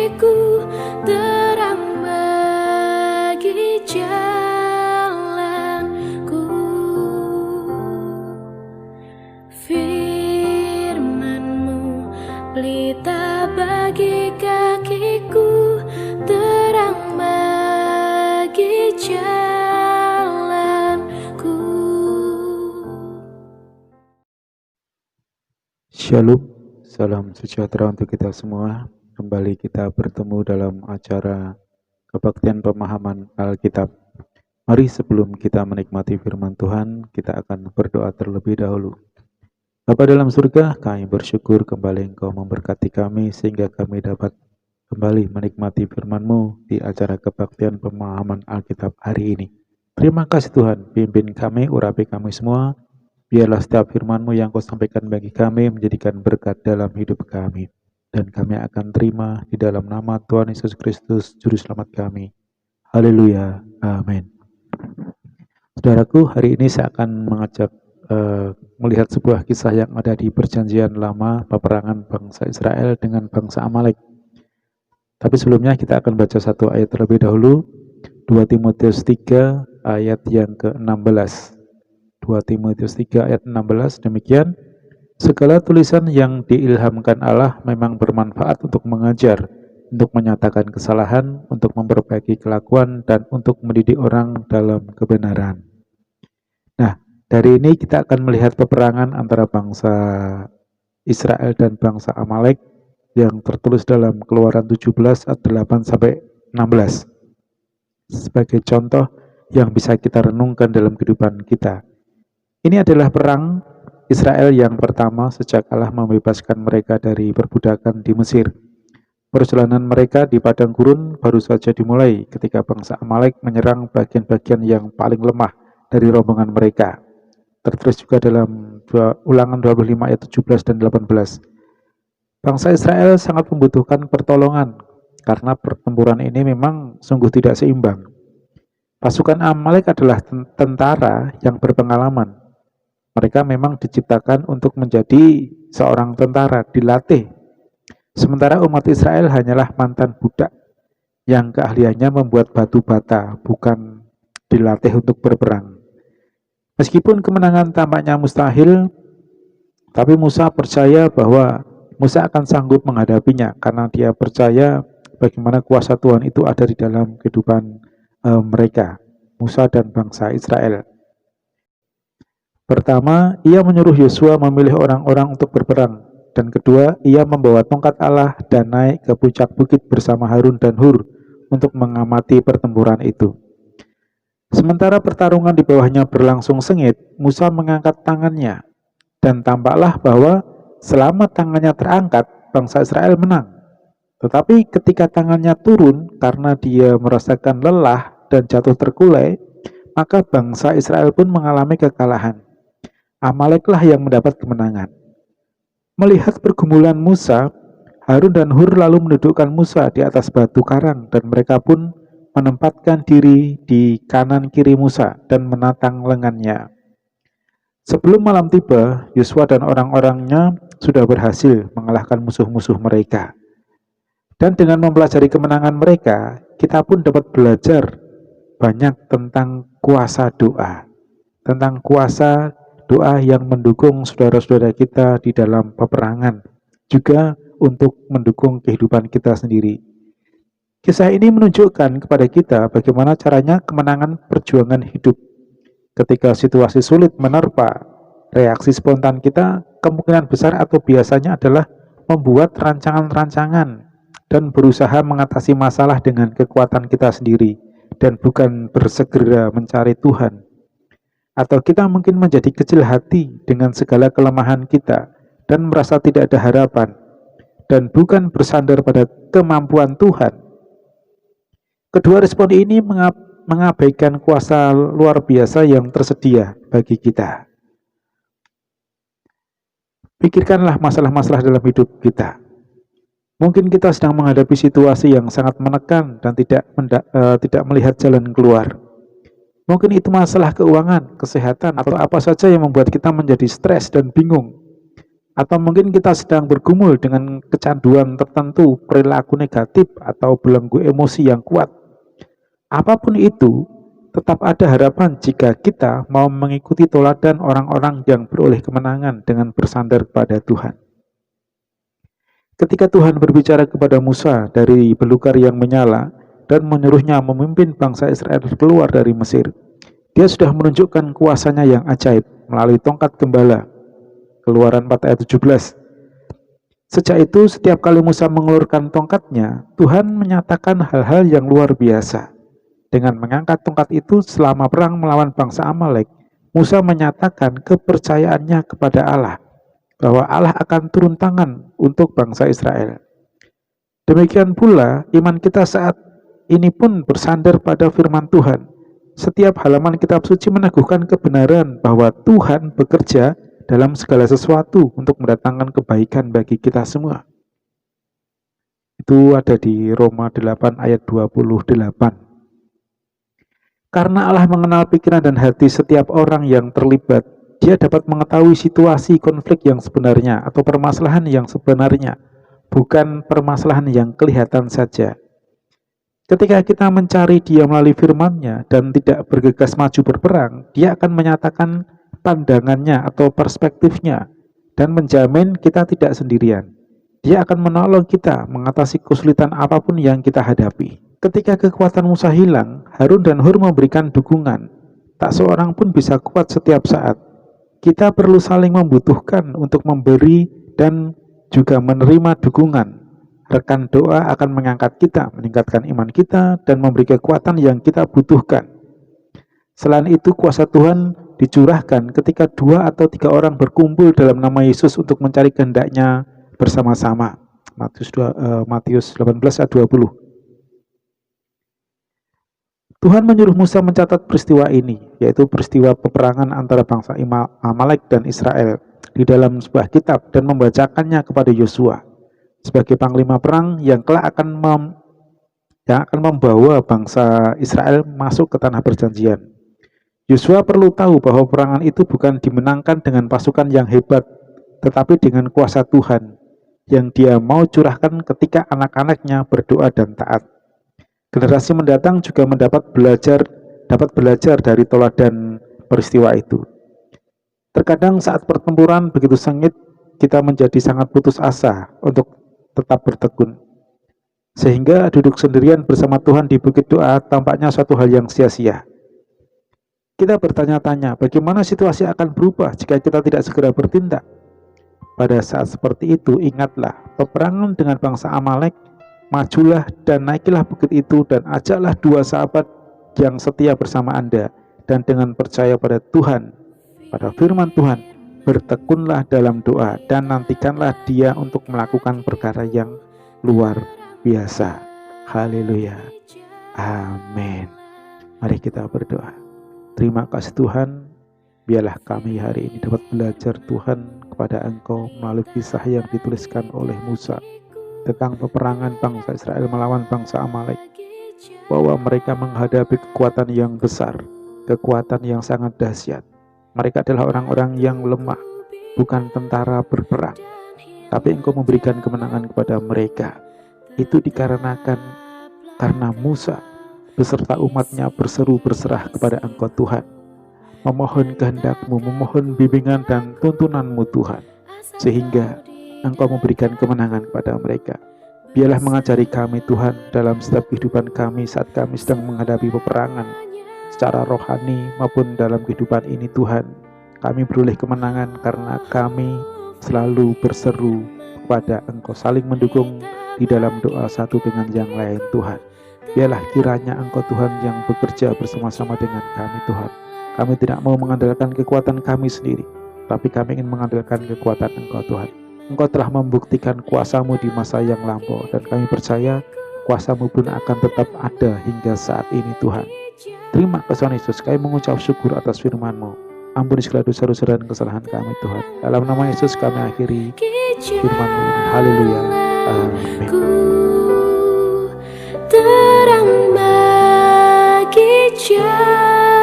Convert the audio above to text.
kakiku, terang bagi jalanku. Firman-Mu pelita bagi kakiku, terang bagi jalanku. Shalom, salam sejahtera untuk kita semua. Kembali kita bertemu dalam acara Kebaktian Pemahaman Alkitab. Mari sebelum kita menikmati firman Tuhan, kita akan berdoa terlebih dahulu. Bapa dalam surga, kami bersyukur kembali Engkau memberkati kami sehingga kami dapat kembali menikmati firman-Mu di acara Kebaktian Pemahaman Alkitab hari ini. Terima kasih Tuhan, pimpin kami, urapi kami semua. Biarlah setiap firman-Mu yang Kau sampaikan bagi kami menjadikan berkat dalam hidup kami. Dan kami akan terima di dalam nama Tuhan Yesus Kristus, Juru Selamat kami. Haleluya. Amin. Saudaraku, hari ini saya akan mengajak melihat sebuah kisah yang ada di Perjanjian Lama, peperangan bangsa Israel dengan bangsa Amalek. Tapi sebelumnya kita akan baca satu ayat terlebih dahulu, 2 Timotius 3 ayat yang ke-16. 2 Timotius 3 ayat 16, demikian, segala tulisan yang diilhamkan Allah memang bermanfaat untuk mengajar, untuk menyatakan kesalahan, untuk memperbaiki kelakuan, dan untuk mendidik orang dalam kebenaran. Nah, dari ini kita akan melihat peperangan antara bangsa Israel dan bangsa Amalek yang tertulis dalam Keluaran 17 ayat 8-16. Sebagai contoh yang bisa kita renungkan dalam kehidupan kita. Ini adalah perang Israel yang pertama sejak Allah membebaskan mereka dari perbudakan di Mesir. Perjalanan mereka di padang gurun baru saja dimulai ketika bangsa Amalek menyerang bagian-bagian yang paling lemah dari rombongan mereka. Tertulis juga dalam Ulangan 25 ayat 17 dan 18. Bangsa Israel sangat membutuhkan pertolongan karena pertempuran ini memang sungguh tidak seimbang. Pasukan Amalek adalah tentara yang berpengalaman. Mereka memang diciptakan untuk menjadi seorang tentara, dilatih. Sementara umat Israel hanyalah mantan budak yang keahliannya membuat batu bata, bukan dilatih untuk berperang. Meskipun kemenangan tampaknya mustahil, tapi Musa percaya bahwa Musa akan sanggup menghadapinya karena dia percaya bagaimana kuasa Tuhan itu ada di dalam kehidupan mereka, Musa dan bangsa Israel. Pertama, ia menyuruh Yosua memilih orang-orang untuk berperang. Dan kedua, ia membawa tongkat Allah dan naik ke puncak bukit bersama Harun dan Hur untuk mengamati pertempuran itu. Sementara pertarungan di bawahnya berlangsung sengit, Musa mengangkat tangannya. Dan tampaklah bahwa selama tangannya terangkat, bangsa Israel menang. Tetapi ketika tangannya turun karena dia merasakan lelah dan jatuh terkulai, maka bangsa Israel pun mengalami kekalahan. Amaleklah yang mendapat kemenangan. Melihat pergumulan Musa, Harun dan Hur lalu mendudukkan Musa di atas batu karang dan mereka pun menempatkan diri di kanan kiri Musa dan menatang lengannya. Sebelum malam tiba, Yosua dan orang-orangnya sudah berhasil mengalahkan musuh-musuh mereka. Dan dengan mempelajari kemenangan mereka, kita pun dapat belajar banyak tentang kuasa doa. Tentang kuasa doa yang mendukung saudara-saudara kita di dalam peperangan, juga untuk mendukung kehidupan kita sendiri. Kisah ini menunjukkan kepada kita bagaimana caranya kemenangan perjuangan hidup. Ketika situasi sulit menerpa, reaksi spontan kita kemungkinan besar atau biasanya adalah membuat rancangan-rancangan dan berusaha mengatasi masalah dengan kekuatan kita sendiri dan bukan bersegera mencari Tuhan. Atau kita mungkin menjadi kecil hati dengan segala kelemahan kita dan merasa tidak ada harapan dan bukan bersandar pada kemampuan Tuhan. Kedua respon ini mengabaikan kuasa luar biasa yang tersedia bagi kita. Pikirkanlah masalah-masalah dalam hidup kita. Mungkin kita sedang menghadapi situasi yang sangat menekan dan tidak melihat jalan keluar. Mungkin itu masalah keuangan, kesehatan, atau apa saja yang membuat kita menjadi stres dan bingung. Atau mungkin kita sedang bergumul dengan kecanduan tertentu, perilaku negatif, atau belenggu emosi yang kuat. Apapun itu, tetap ada harapan jika kita mau mengikuti teladan orang-orang yang beroleh kemenangan dengan bersandar kepada Tuhan. Ketika Tuhan berbicara kepada Musa dari belukar yang menyala dan menyuruhnya memimpin bangsa Israel keluar dari Mesir, dia sudah menunjukkan kuasanya yang ajaib melalui tongkat gembala. Keluaran 4 ayat 17. Sejak itu, setiap kali Musa mengelurkan tongkatnya, Tuhan menyatakan hal-hal yang luar biasa. Dengan mengangkat tongkat itu selama perang melawan bangsa Amalek, Musa menyatakan kepercayaannya kepada Allah, bahwa Allah akan turun tangan untuk bangsa Israel. Demikian pula iman kita saat ini pun bersandar pada firman Tuhan. Setiap halaman kitab suci meneguhkan kebenaran bahwa Tuhan bekerja dalam segala sesuatu untuk mendatangkan kebaikan bagi kita semua. Itu ada di Roma 8 ayat 28. Karena Allah mengenal pikiran dan hati setiap orang yang terlibat, dia dapat mengetahui situasi konflik yang sebenarnya atau permasalahan yang sebenarnya, bukan permasalahan yang kelihatan saja. Ketika kita mencari dia melalui firman-Nya dan tidak bergegas maju berperang, dia akan menyatakan pandangannya atau perspektifnya dan menjamin kita tidak sendirian. Dia akan menolong kita mengatasi kesulitan apapun yang kita hadapi. Ketika kekuatan Musa hilang, Harun dan Hur memberikan dukungan. Tak seorang pun bisa kuat setiap saat. Kita perlu saling membutuhkan untuk memberi dan juga menerima dukungan. Rekan doa akan mengangkat kita, meningkatkan iman kita, dan memberi kekuatan yang kita butuhkan. Selain itu, kuasa Tuhan dicurahkan ketika 2 atau 3 orang berkumpul dalam nama Yesus untuk mencari kehendak-Nya bersama-sama. Matius 18 ayat 20. Tuhan menyuruh Musa mencatat peristiwa ini, yaitu peristiwa peperangan antara bangsa Amalek dan Israel, di dalam sebuah kitab dan membacakannya kepada Yosua sebagai panglima perang yang kelak akan membawa bangsa Israel masuk ke tanah perjanjian. Yosua perlu tahu bahwa peperangan itu bukan dimenangkan dengan pasukan yang hebat, tetapi dengan kuasa Tuhan yang Dia mau curahkan ketika anak-anaknya berdoa dan taat. Generasi mendatang juga dapat belajar dari teladan peristiwa itu. Terkadang saat pertempuran begitu sengit, kita menjadi sangat putus asa untuk tetap bertekun. Sehingga duduk sendirian bersama Tuhan di bukit doa tampaknya suatu hal yang sia-sia. Kita bertanya-tanya, bagaimana situasi akan berubah jika kita tidak segera bertindak? Pada saat seperti itu, ingatlah, peperangan dengan bangsa Amalek, majulah dan naikilah bukit itu dan ajaklah 2 sahabat yang setia bersama Anda, dan dengan percaya pada Tuhan, pada firman Tuhan, bertekunlah dalam doa dan nantikanlah Dia untuk melakukan perkara yang luar biasa. Haleluya. Amin. Mari kita berdoa. Terima kasih Tuhan, biarlah kami hari ini dapat belajar Tuhan kepada Engkau melalui kisah yang dituliskan oleh Musa tentang peperangan bangsa Israel melawan bangsa Amalek, bahwa mereka menghadapi kekuatan yang besar, kekuatan yang sangat dahsyat. Mereka adalah orang-orang yang lemah, bukan tentara berperang, tapi Engkau memberikan kemenangan kepada mereka. Itu dikarenakan karena Musa beserta umatnya berseru berserah kepada Engkau Tuhan, memohon kehendak-Mu, memohon bimbingan dan tuntunan-Mu Tuhan, sehingga Engkau memberikan kemenangan kepada mereka. Biarlah mengajari kami Tuhan dalam setiap kehidupan kami saat kami sedang menghadapi peperangan secara rohani maupun dalam kehidupan ini Tuhan. Kami beroleh kemenangan karena kami selalu berseru kepada Engkau, saling mendukung di dalam doa satu dengan yang lain Tuhan. Biarlah kiranya Engkau Tuhan yang bekerja bersama-sama dengan kami Tuhan. Kami tidak mau mengandalkan kekuatan kami sendiri, tapi kami ingin mengandalkan kekuatan Engkau Tuhan. Engkau telah membuktikan kuasa-Mu di masa yang lampau, dan kami percaya kuasa-Mu pun akan tetap ada hingga saat ini Tuhan. Terima kasih Tuhan Yesus, kami mengucap syukur atas firman-Mu. Ampuni segala dosa-dosa dan kesalahan kami Tuhan. Dalam nama Yesus kami akhiri firman-Mu ini. Haleluya. Amin. Terang bagi jalan.